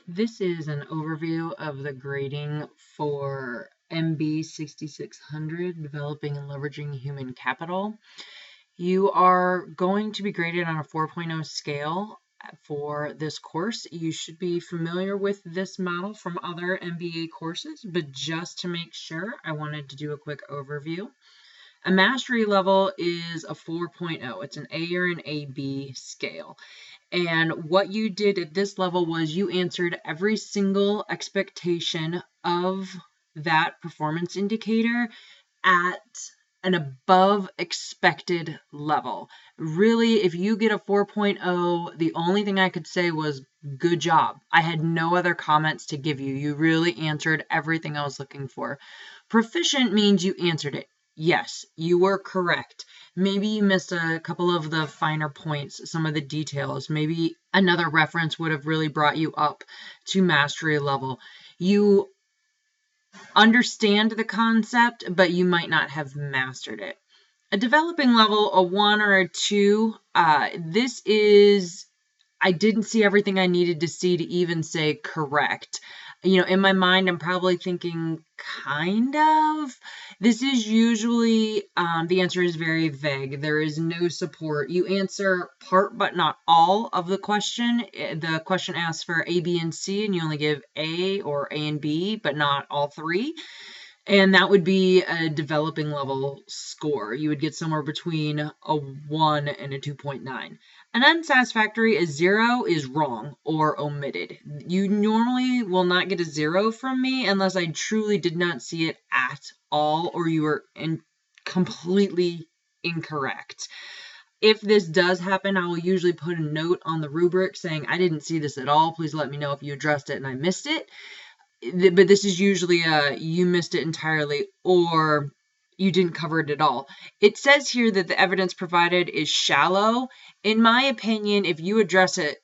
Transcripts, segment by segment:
This is an overview of the grading for MB6600, Developing and Leveraging Human Capital. You are going to be graded on a 4.0 scale for this course. You should be familiar with this model from other MBA courses, but just to make sure, I wanted to do a quick overview. A mastery level is a 4.0. It's an A or an AB scale. And what you did at this level was you answered every single expectation of that performance indicator at an above expected level. Really, if you get a 4.0, the only thing I could say was good job. I had no other comments to give you. You really answered everything I was looking for. Proficient means you answered it. Yes, you were correct. Maybe you missed a couple of the finer points, some of the details. Maybe another reference would have really brought you up to mastery level. You understand the concept, but you might not have mastered it. A developing level, a 1 or a 2, this is, I didn't see everything I needed to see to even say correct. You know, in my mind, I'm probably thinking kind of. This is usually, the answer is very vague. There is no support. You answer part but not all of the question. The question asks for A, B, and C, and you only give A or A and B, but not all three. And that would be a developing level score. You would get somewhere between a 1 and a 2.9. An unsatisfactory, a 0 is wrong or omitted. You normally will not get a 0 from me unless I truly did not see it at all or you were completely incorrect. If this does happen, I will usually put a note on the rubric saying, I didn't see this at all. Please let me know if you addressed it and I missed it. But this is usually you missed it entirely or you didn't cover it at all. It says here that the evidence provided is shallow. In my opinion, if you address it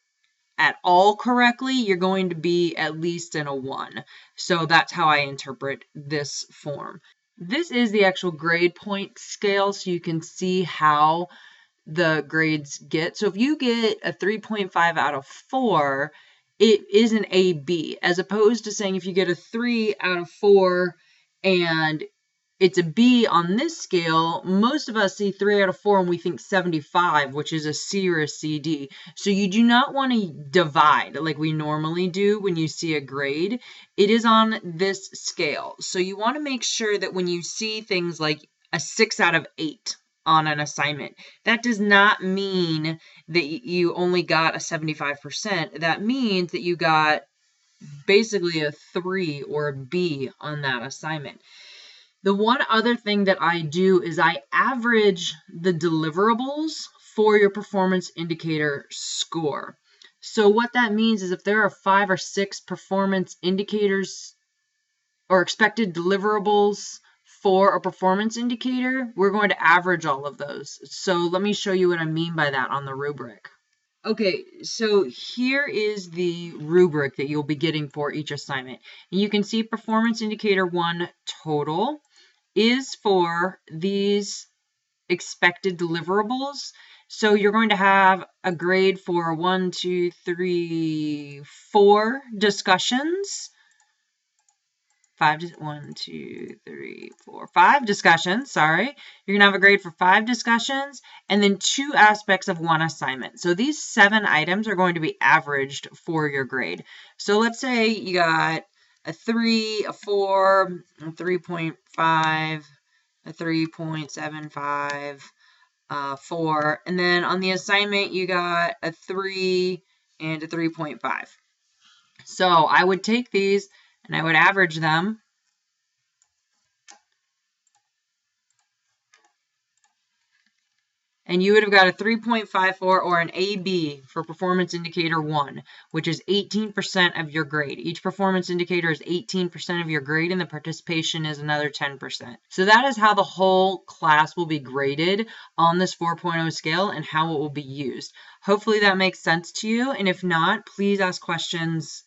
at all correctly, you're going to be at least in a 1. So that's how I interpret this form. This is the actual grade point scale, so you can see how the grades get. So if you get a 3.5 out of 4, it is an AB, as opposed to saying if you get a 3 out of 4 and it's a B on this scale, most of us see 3 out of 4 and we think 75, which is a C or a CD. So you do not want to divide like we normally do when you see a grade. It is on this scale. So you want to make sure that when you see things like a 6 out of 8, on an assignment, that does not mean that you only got a 75%. That means that you got basically a 3 or a B on that assignment. The one other thing that I do is I average the deliverables for your performance indicator score. So what that means is if there are 5 or 6 performance indicators or expected deliverables for a performance indicator, we're going to average all of those. So let me show you what I mean by that on the rubric. Okay, so here is the rubric that you'll be getting for each assignment. And you can see performance indicator 1 total is for these expected deliverables. So you're going to have a grade for 1, 2, 3, 4 discussions. 5 discussions, sorry. You're gonna have a grade for 5 discussions and then 2 aspects of 1 assignment. So these 7 items are going to be averaged for your grade. So let's say you got a 3, a 4, a 3.5, a 3.75, 4, and then on the assignment you got a 3 and a 3.5. So I would take these and I would average them. And you would have got a 3.54 or an AB for performance indicator 1, which is 18% of your grade. Each performance indicator is 18% of your grade, and the participation is another 10%. So that is how the whole class will be graded on this 4.0 scale and how it will be used. Hopefully that makes sense to you, and if not, please ask questions